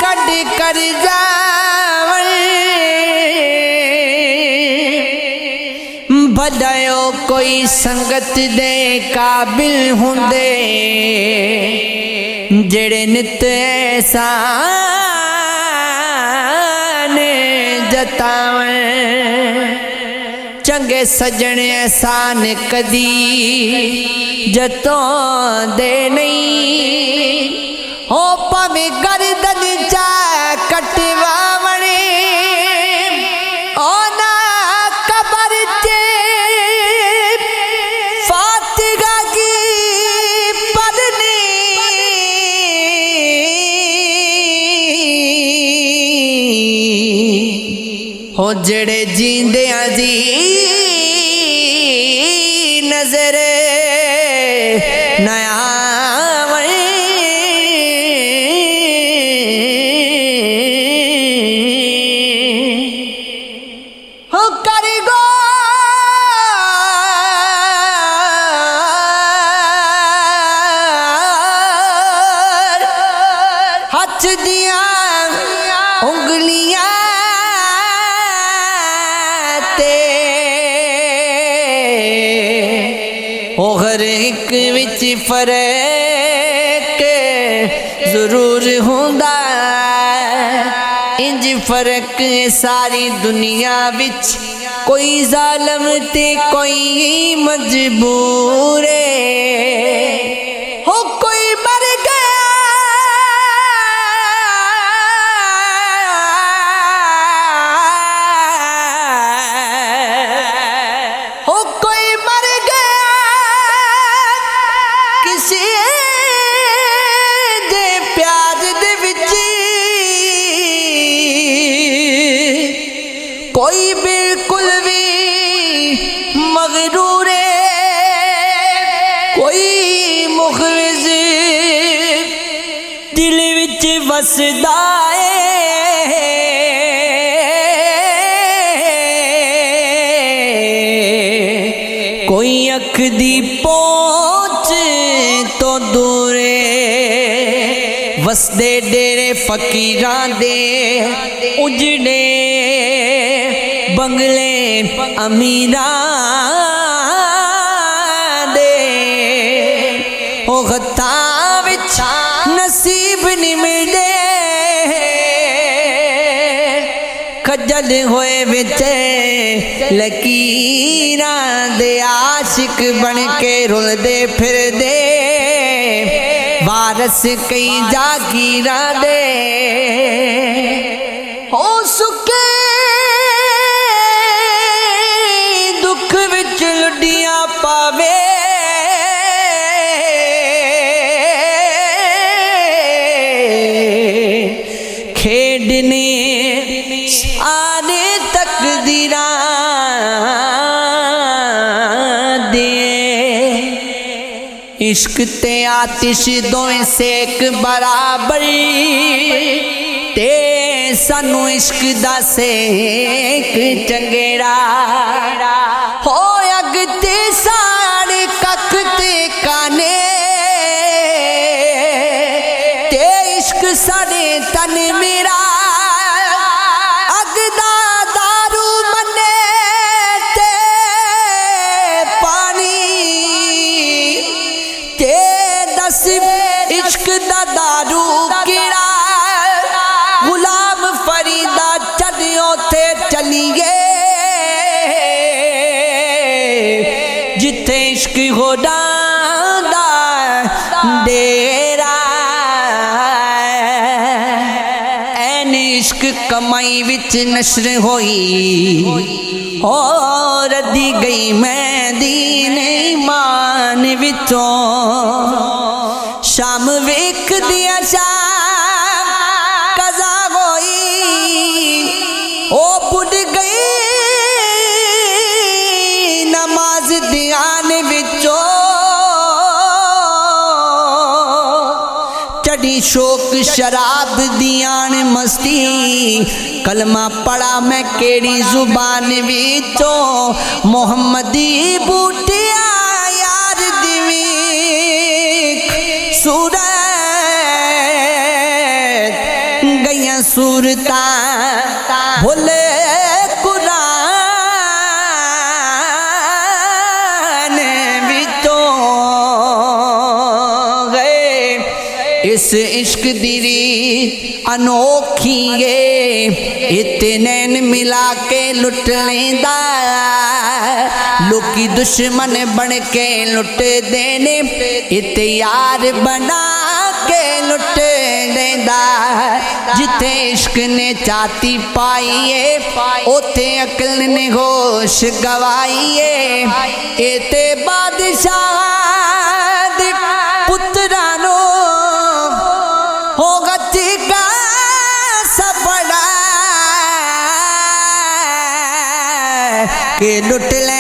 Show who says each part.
Speaker 1: cut कर जावन भलायो कोई संगत दे काबिल हुंदे जेड़े नित एहसान जतावन चंगे सजन एहसान कदी जतों दे नहीं हो पवे गर्दन चा कटवावणे ओ ना कबर चे फातिहा की पढ़नी हो जेड़े जींदियां दी नजर नया हो करिगो हथ दिया उंगलियां हर एक विच फर्क जरूर हुंदा इंज फर्क सारी दुनिया विच कोई जालिम ते कोई मजबूर हो कोई मर गया हो कोई मर गया किसी दे प्यार दे विच कोई बिल्कुल भी मगरूर कोई मुखलिस दिल विच वसदा कोई अख दी पहुंच तो दूरे वसदे डेरे फकीरां दे उजड़े बंगले अमीरां दे ओ गत्तां विच नसीब नहीं मिलदे खजल होए विच लकीरां दे आशिक बन के रुलदे फिरदे वारस कई जागीरां दे हो सुके दुख विच लुडियां पावे खेडने आने तकदीरां दे इश्क ते आतिश दोवें सेक बराबर ते सानू इश्क दा सेक चंगेरा हो अग ते साड़े कख ते काने ते इश्क साड़े तन मेरा अग दा दारू मने ते पानी ते दस इश्क दा दारू किड़ा गुलाम फरीदा चलियो थे चलिए जिथे इश्क हो डांदा डेरा ऐन इश्क कमाई विच नशर होई और दी गई मैं दीन ईमान विचों शाम वेख दिया शाम कज़ा होई ओ बुढ़ गई नमाज ध्यान विचों चढ़ी शोक शराब दियान मस्ती कलमा पढ़ा मैं केड़ी जुबान विचों मोहम्मदी बूटिया यार दिवी सूरत गई सूरता भोले कुरान विचों गए इस इश्क दिरी अनोखी है इतने मिला के लुट लेंदा लोकी दुश्मन बन के लुट देने इत यार बना के लुट देंदा जिथे इश्क ने चाती पाईए उथे अकल ने होश गवाईए इते बादशाह दे पुत्रा नो होगा चिका सबड़ा के लुट ले